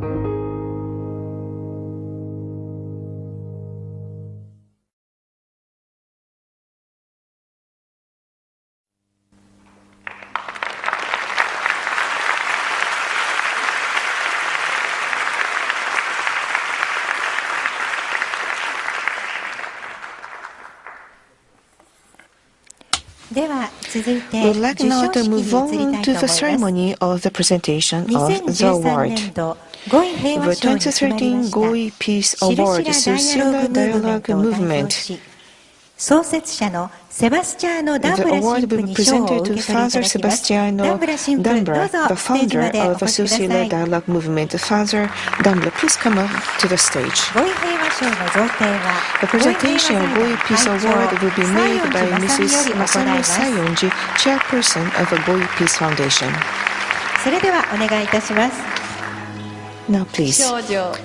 We would like now to move on to the ceremony of the presentation of the award. The 2013 Goi Peace Award, Silsilah Dialogue Movement. The award will be presented to Father Sebastiano D Ambra, the founder of the Silsilah Dialogue Movement. Father D Ambra, please come up to the stage. The presentation of Goi Peace Award will be made by Mrs. Masami Sayonji, chairperson of the Goi Peace Foundation. Now please,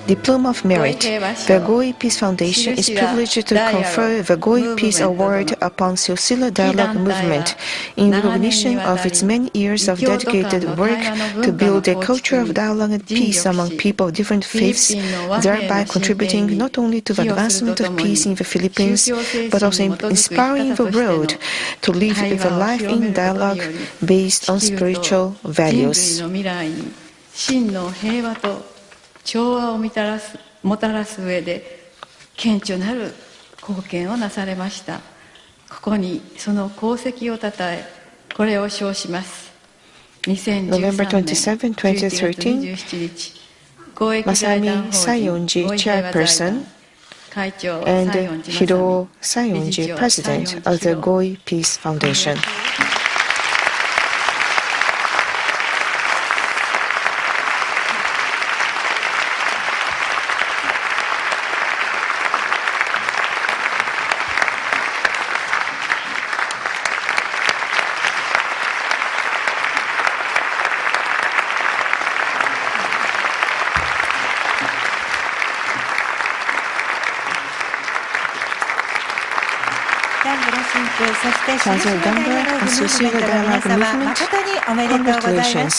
Diploma of Merit. The Goi Peace Foundation is privileged to confer the Goi Peace Award upon Silsilah Dialogue Movement in recognition of its many years of dedicated work to build a culture of dialogue and peace among people of different faiths, thereby contributing not only to the advancement of peace in the Philippines, but also inspiring the world to live with a life in dialogue based on spiritual values. 真の平和と調和をもたらす上で顕著なる貢献をなされました。ここにその功績をたたえ、これを称します。2013年11月27日、公益財団法人ゴイ平和財団会長 and Hiro Sayonji, President of the Goi Peace Foundation. Father D Ambra and Silsilah Dialogue Movement, congratulations.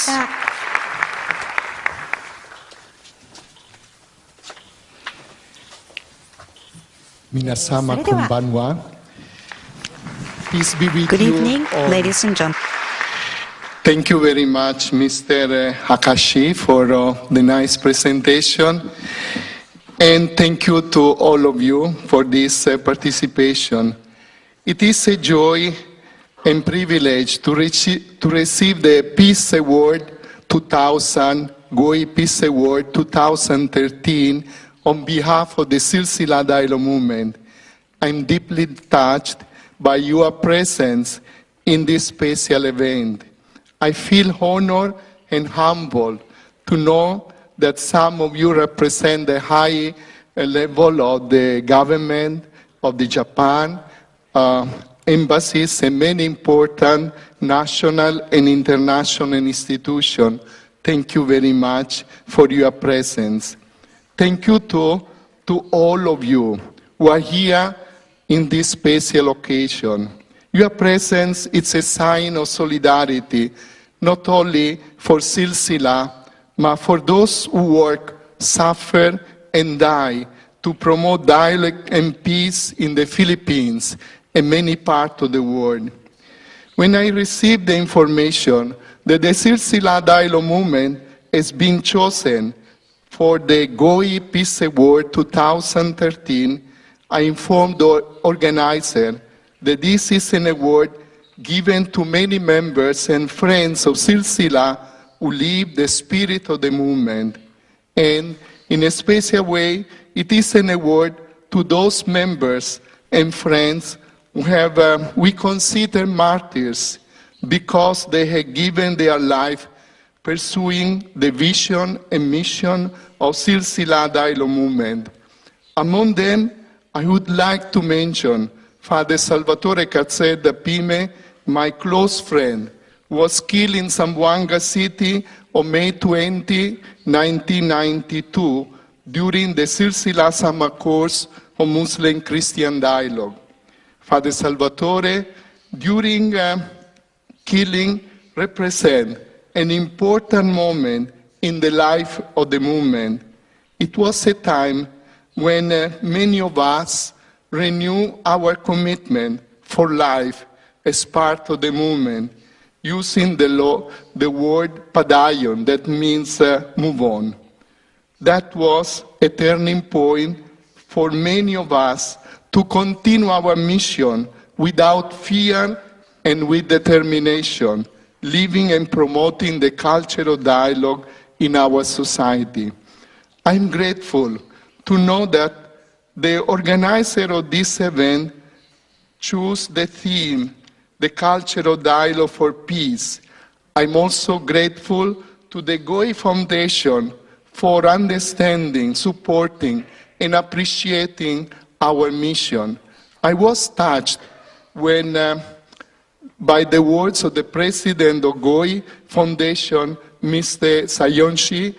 Minasama konbanwa. Peace be with Good you evening, all. ladies and gentlemen. Thank you very much, Mr. Hakashi, for the nice presentation. And thank you to all of you for this participation. It is a joy and privilege to receive the Peace Award 2000, Goi Peace Award 2013 on behalf of the Silsilah Dialogue Movement. I'm deeply touched by your presence in this special event. I feel honored and humbled to know that some of you represent the high level of the government of the Japan, embassies, and many important national and international institutions. Thank you very much for your presence. Thank you to all of you who are here in this special occasion. Your presence is a sign of solidarity, not only for Silsilah, but for those who work, suffer, and die to promote dialogue and peace in the Philippines and many parts of the world. When I received the information that the Silsilah Dialogue Movement has been chosen for the Goi Peace Award 2013, I informed the organizer that this is an award given to many members and friends of Silsilah who live the spirit of the movement. And in a special way, it is an award to those members and friends who have, we consider martyrs because they have given their life pursuing the vision and mission of Silsilah Dialogue Movement. Among them, I would like to mention Father Salvatore Cazzeda Pime, my close friend, was killed in Zamboanga City on May 20, 1992, during the Silsilah Summer Course on Muslim-Christian Dialogue. Father Salvatore, during killing, represent an important moment in the life of the movement. It was a time when many of us renew our commitment for life as part of the movement, using the word padayon, that means move on. That was a turning point for many of us to continue our mission without fear and with determination, living and promoting the culture of dialogue in our society. I'm grateful to know that the organizer of this event chose the theme, the culture of dialogue for peace. I'm also grateful to the Goi Foundation for understanding, supporting, and appreciating our mission. I was touched when, by the words of the president of Goi Foundation, Mr. Sayonshi,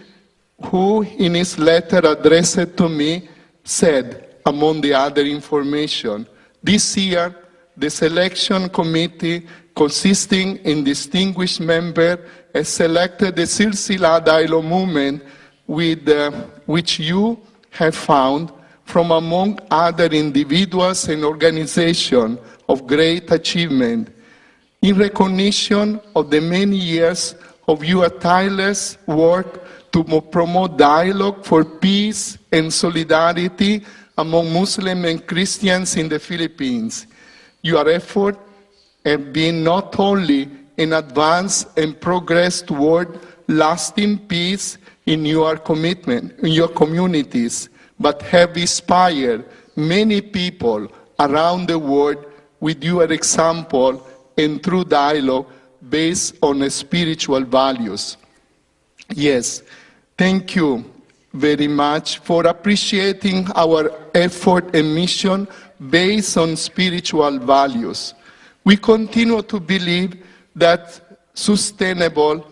who in his letter addressed to me said, among the other information, this year the selection committee consisting in distinguished members has selected the Silsilah Dialogue Movement with which you have found from among other individuals and organizations of great achievement, in recognition of the many years of your tireless work to promote dialogue for peace and solidarity among Muslims and Christians in the Philippines. Your efforts have been not only an advance and progress toward lasting peace in your commitment, in your communities, but have inspired many people around the world with your example and through dialogue based on spiritual values. Yes, thank you very much for appreciating our effort and mission based on spiritual values. We continue to believe that sustainable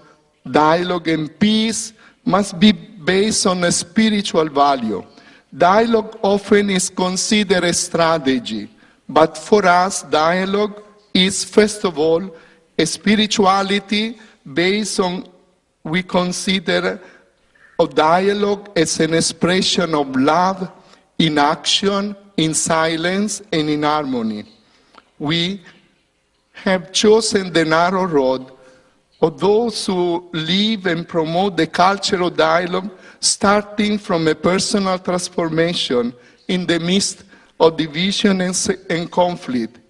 dialogue and peace must be based on a spiritual value. Dialogue often is considered a strategy, but for us, dialogue is first of all a spirituality based on, we consider a dialogue as an expression of love in action, in silence, and in harmony. We have chosen the narrow road of those who live and promote the culture of dialogue, starting from a personal transformation in the midst of division and conflict.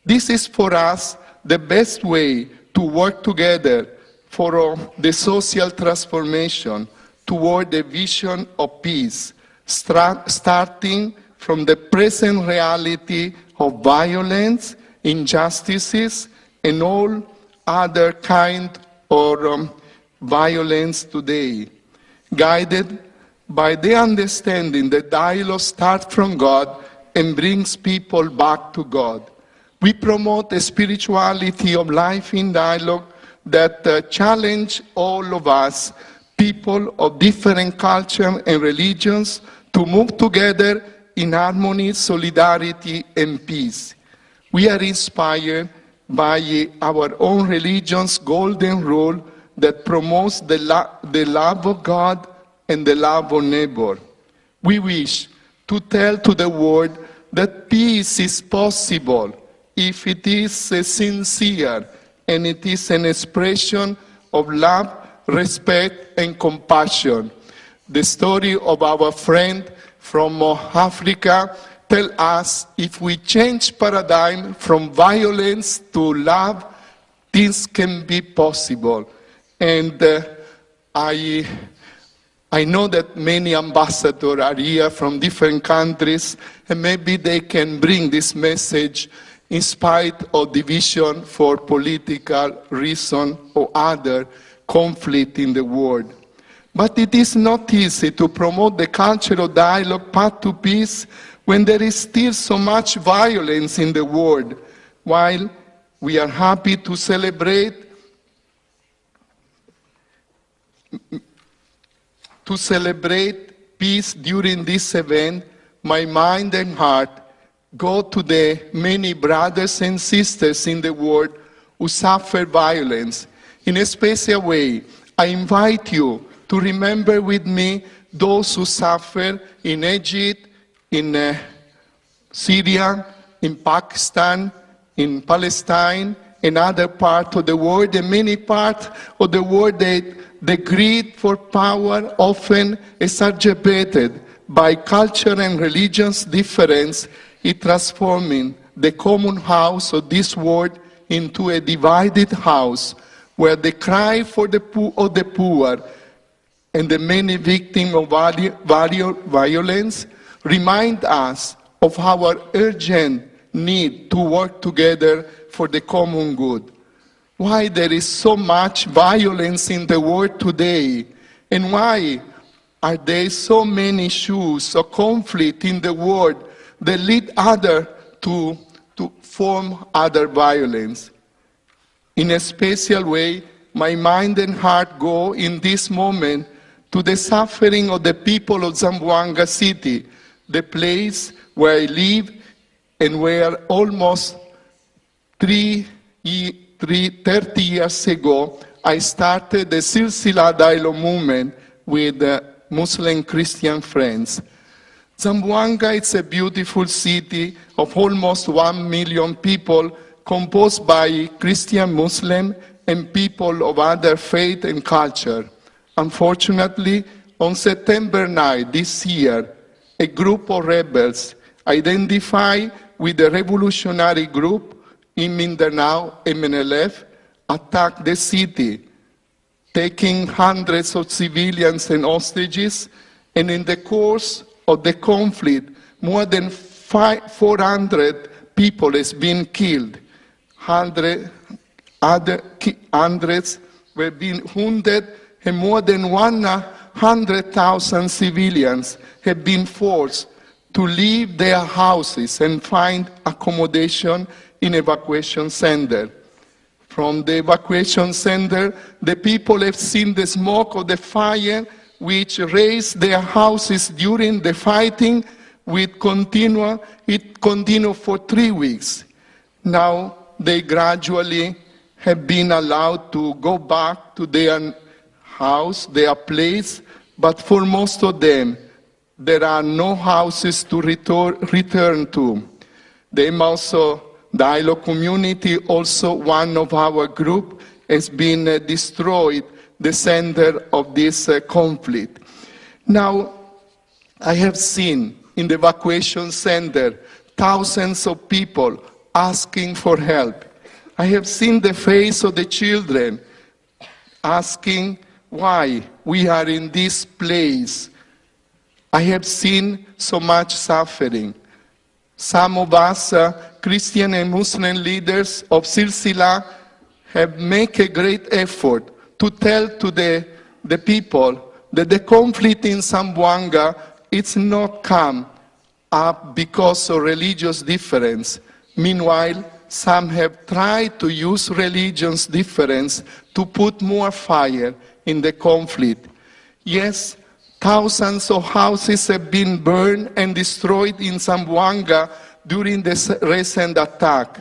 This is for us the best way to work together for the social transformation toward the vision of peace, starting from the present reality of violence, injustices, and all other kind of violence today, guided by the understanding that dialogue starts from God and brings people back to God. We promote a spirituality of life in dialogue that challenge all of us, people of different cultures and religions, to move together in harmony, solidarity, and peace. We are inspired by our own religion's golden rule that promotes the love of God and the love of neighbor. We wish to tell to the world that peace is possible if it is sincere and it is an expression of love, respect, and compassion. The story of our friend from Africa tells us if we change paradigm from violence to love, this can be possible. And I know that many ambassadors are here from different countries, and maybe they can bring this message in spite of division for political reason or other conflict in the world. But it is not easy to promote the culture of dialogue, path to peace, when there is still so much violence in the world. While we are happy to celebrate peace during this event, my mind and heart go to the many brothers and sisters in the world who suffer violence. In a special way, I invite you to remember with me those who suffer in Egypt, in Syria, in Pakistan, in Palestine, and other parts of the world, and many parts of the world that the greed for power often exacerbated by culture and religion's difference is transforming the common house of this world into a divided house where the cry for the poor and the many victims of violence remind us of our urgent need to work together for the common good. Why there is so much violence in the world today, and why are there so many issues or conflict in the world that lead others to form other violence? In a special way, my mind and heart go in this moment to the suffering of the people of Zamboanga City, the place where I live and where almost 30 years ago I started the Silsilah Dialogue Movement with Muslim Christian friends. Zamboanga is a beautiful city of almost 1 million people composed by Christian, Muslim, and people of other faith and culture. Unfortunately, on September 9 this year, a group of rebels identified with the revolutionary group in Mindanao, MNLF, attacked the city, taking hundreds of civilians and hostages, and in the course of the conflict, more than 400 people has been killed. Hundreds were being wounded, and more than 100,000 civilians have been forced to leave their houses and find accommodation in evacuation center. From the evacuation center, the people have seen the smoke of the fire which raised their houses during the fighting. It continued for 3 weeks. Now they gradually have been allowed to go back to their house, their place, but for most of them, there are no houses to return to. The also Dialogue community, also one of our group, has been destroyed, the center of this conflict. Now, I have seen in the evacuation center thousands of people asking for help. I have seen the face of the children asking why we are in this place. I have seen so much suffering. Some of us, Christian and Muslim leaders of Silsilah, have made a great effort to tell to the people that the conflict in Zamboanga is not come up because of religious difference. Meanwhile, some have tried to use religion's difference to put more fire in the conflict. Yes, thousands of houses have been burned and destroyed in Zamboanga during this recent attack.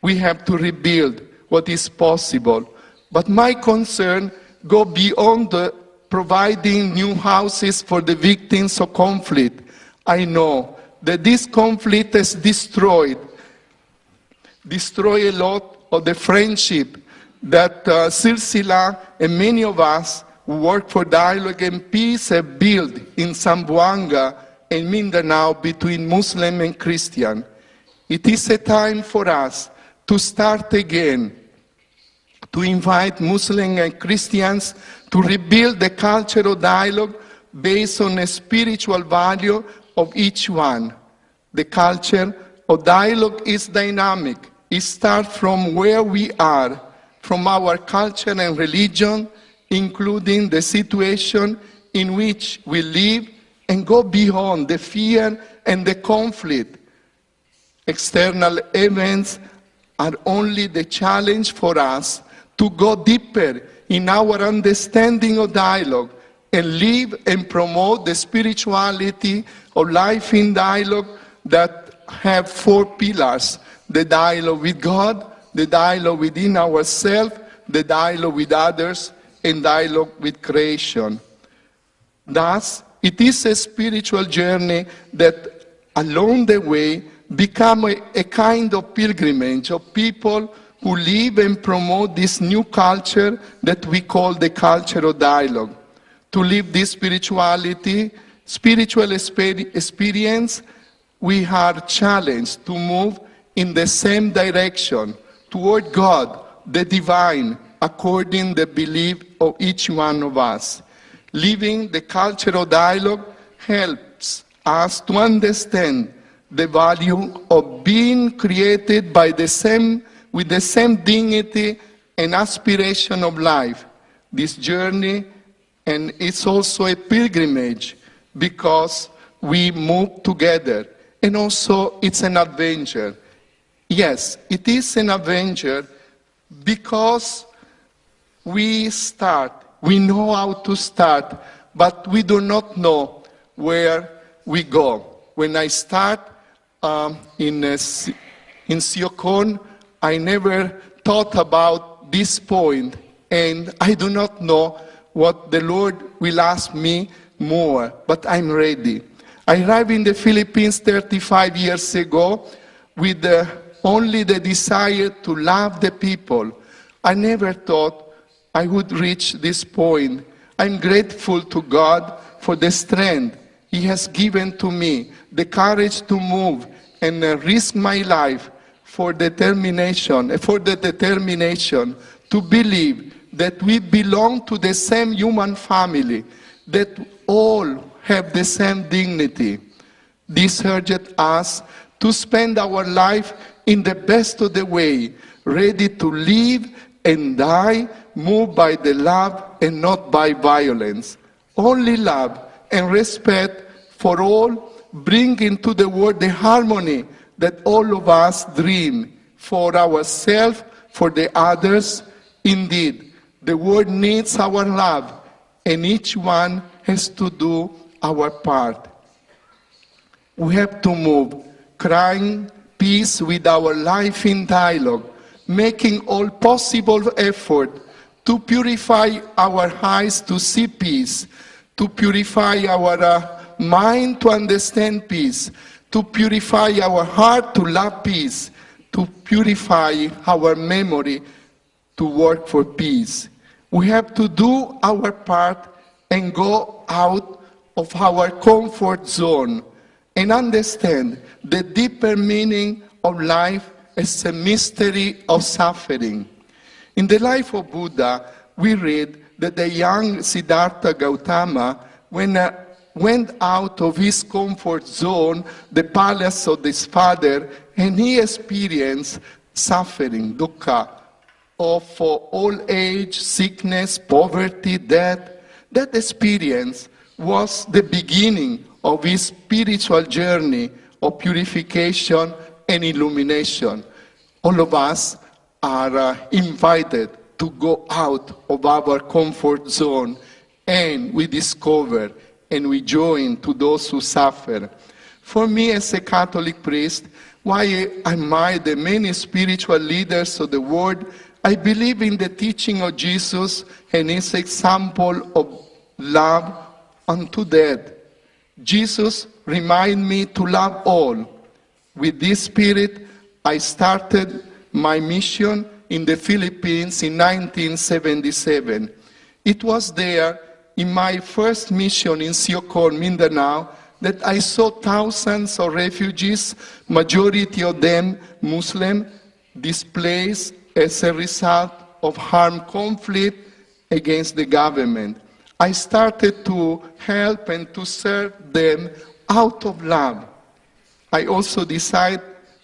We have to rebuild what is possible. But my concern goes beyond providing new houses for the victims of conflict. I know that this conflict has destroyed a lot of the friendship that Silsilah and many of us who work for dialogue and peace have built in Zamboanga and Mindanao between Muslim and Christian. It is a time for us to start again, to invite Muslims and Christians to rebuild the culture of dialogue based on a spiritual value of each one. The culture of dialogue is dynamic. It starts from where we are, from our culture and religion, including the situation in which we live, and go beyond the fear and the conflict. External events are only the challenge for us to go deeper in our understanding of dialogue and live and promote the spirituality of life in dialogue that have 4 pillars: the dialogue with God, the dialogue within ourselves, the dialogue with others, and dialogue with creation. Thus, it is a spiritual journey that along the way become a kind of pilgrimage of people who live and promote this new culture that we call the culture of dialogue. To live this spiritual experience, we are challenged to move in the same direction toward God, the divine, according to the belief of each one of us. Living the culture of dialogue helps us to understand the value of being created with the same dignity and aspiration of life. This journey, and it's also a pilgrimage because we move together, and also it's an adventure. Yes, it is an adventure because we know how to start, but we do not know where we go. When I start in Siokon, I never thought about this point, and I do not know what the Lord will ask me more, but I'm ready. I arrived in the Philippines 35 years ago with only the desire to love the people. I never thought I would reach this point. I'm grateful to God for the strength He has given to me, the courage to move and risk my life for the determination to believe that we belong to the same human family, that all have the same dignity. This urged us to spend our life in the best of the way, ready to live and die, moved by the love and not by violence. Only love and respect for all bring into the world the harmony that all of us dream for ourselves, for the others. Indeed, the world needs our love, and each one has to do our part. We have to move, crying peace with our life in dialogue, making all possible effort to purify our eyes to see peace, to purify our mind to understand peace, to purify our heart to love peace, to purify our memory to work for peace. We have to do our part and go out of our comfort zone and understand the deeper meaning of life as a mystery of suffering. In the life of Buddha, we read that the young Siddhartha Gautama, when went out of his comfort zone, the palace of his father, and he experienced suffering, dukkha, of old age, sickness, poverty, death. That experience was the beginning of his spiritual journey of purification and illumination. All of us are invited to go out of our comfort zone, and we discover and we join to those who suffer. For me, as a Catholic priest, while I admire the many spiritual leaders of the world, I believe in the teaching of Jesus and his example of love unto death. Jesus reminded me to love all. With this spirit, I started my mission in the Philippines in 1977. It was there, in my first mission in Siokon, Mindanao, that I saw thousands of refugees, majority of them Muslim, displaced as a result of armed conflict against the government. I started to help and to serve them out of love. I also decided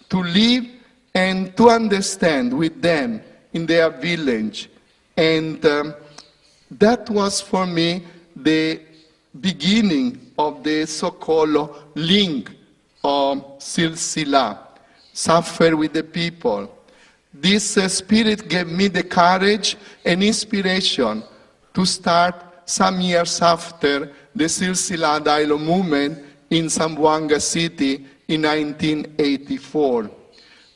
to live and to understand with them in their village. And that was for me the beginning of the so-called link of Silsilah, suffer with the people. This spirit gave me the courage and inspiration to start some years after the Silsilah Dialogue Movement in Zamboanga City in 1984.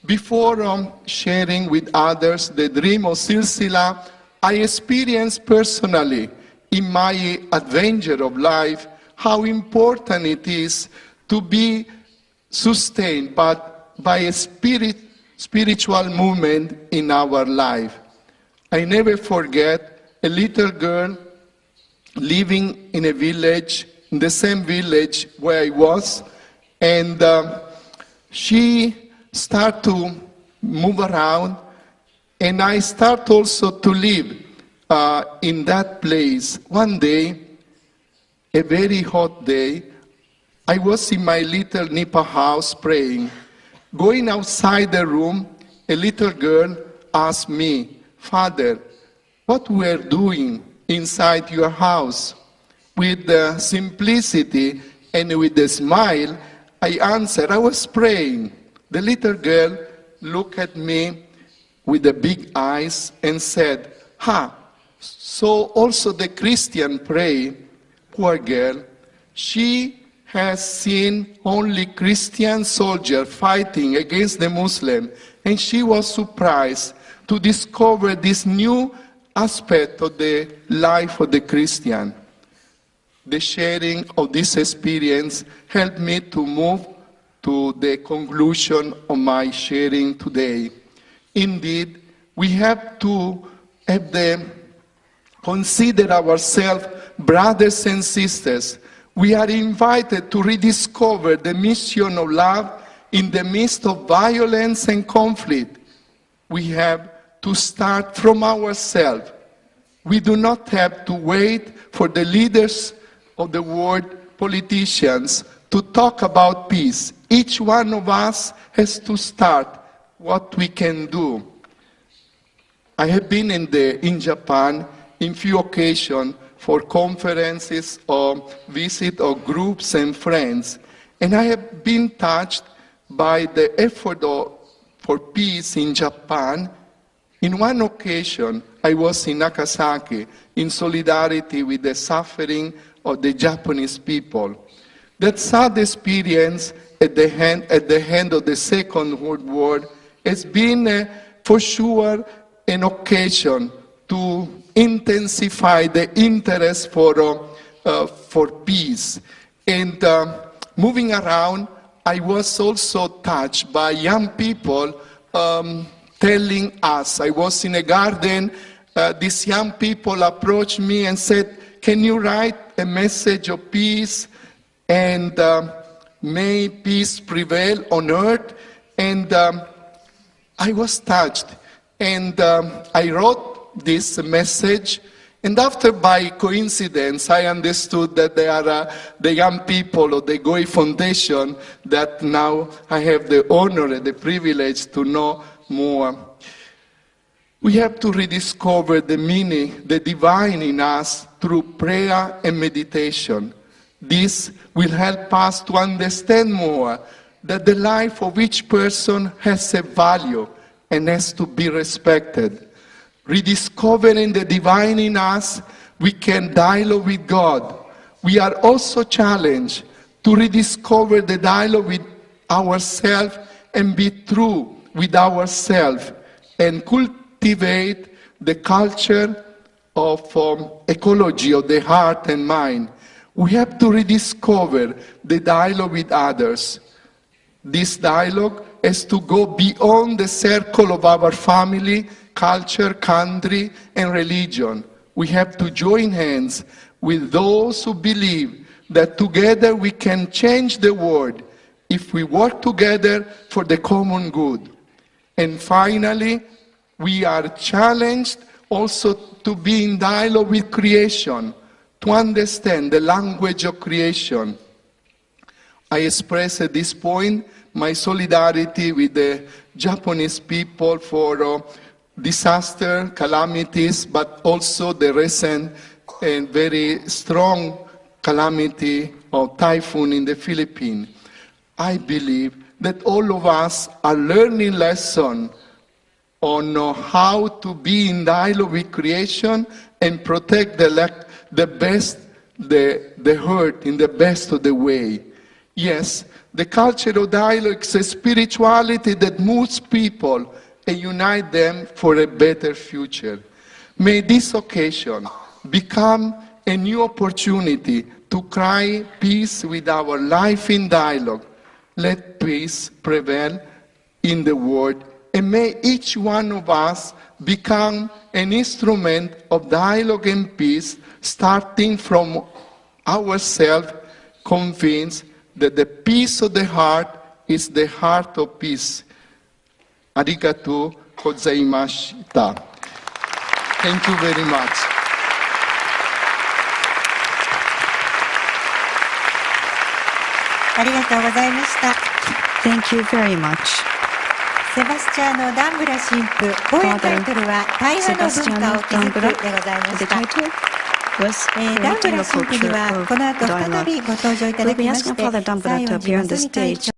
Before sharing with others the dream of Silsilah, I experienced personally in my adventure of life how important it is to be sustained by a spiritual movement in our life. I never forget a little girl living in a village, in the same village where I was, and she started to move around, and I start also to live in that place. One day, a very hot day, I was in my little nipa house praying. Going outside the room, a little girl asked me, "Father, what we are doing inside your house?" With simplicity and with a smile, I answered, "I was praying." The little girl looked at me with the big eyes and said, so also the Christian pray." Poor girl, she has seen only Christian soldiers fighting against the Muslim, and she was surprised to discover this new aspect of the life of the Christian. The sharing of this experience helped me to move to the conclusion of my sharing today. Indeed, we have to consider ourselves brothers and sisters. We are invited to rediscover the mission of love in the midst of violence and conflict. We have to start from ourselves. We do not have to wait for the leaders of the world, politicians, to talk about peace. Each one of us has to start what we can do. I have been in Japan in few occasions for conferences or visit of groups and friends, and I have been touched by the effort for peace in Japan. In one occasion, I was in Nagasaki in solidarity with the suffering of the Japanese people. That sad experience at the end of the Second World War has been for sure an occasion to intensify the interest for peace. And moving around, I was also touched by young people telling us. I was in a garden, these young people approached me and said, "Can you write a message of peace and may peace prevail on earth?" And I was touched, and I wrote this message, and after, by coincidence, I understood that they are the young people of the Goi Foundation that now I have the honor and the privilege to know more. We have to rediscover the meaning, the divine in us through prayer and meditation. This will help us to understand more that the life of each person has a value and has to be respected. Rediscovering the divine in us, we can dialogue with God. We are also challenged to rediscover the dialogue with ourselves and be true with ourselves and cultivate the culture of ecology of the heart and mind. We have to rediscover the dialogue with others. This dialogue has to go beyond the circle of our family, culture, country, and religion. We have to join hands with those who believe that together we can change the world if we work together for the common good. And finally, we are challenged also to be in dialogue with creation, to understand the language of creation. I express at this point my solidarity with the Japanese people for disaster, calamities, but also the recent and very strong calamity of typhoon in the Philippines. I believe that all of us are learning lessons on how to be in dialogue with creation and protect the best, the hurt in the best of the way. Yes, the culture of dialogue is a spirituality that moves people and unite them for a better future. May this occasion become a new opportunity to cry peace with our life in dialogue. Let peace prevail in the world, and may each one of us become an instrument of dialogue and peace, starting from ourselves, convinced that the peace of the heart is the heart of peace. Arigatou gozaimashita. Thank you very much. ありがとうございました。 Thank you very much. セバスチャーノ・ダンブラ神父、講演タイトルは対話の文化を築くでございました。ダンブラ神父にはこの後再びご登場いただきまして、最後に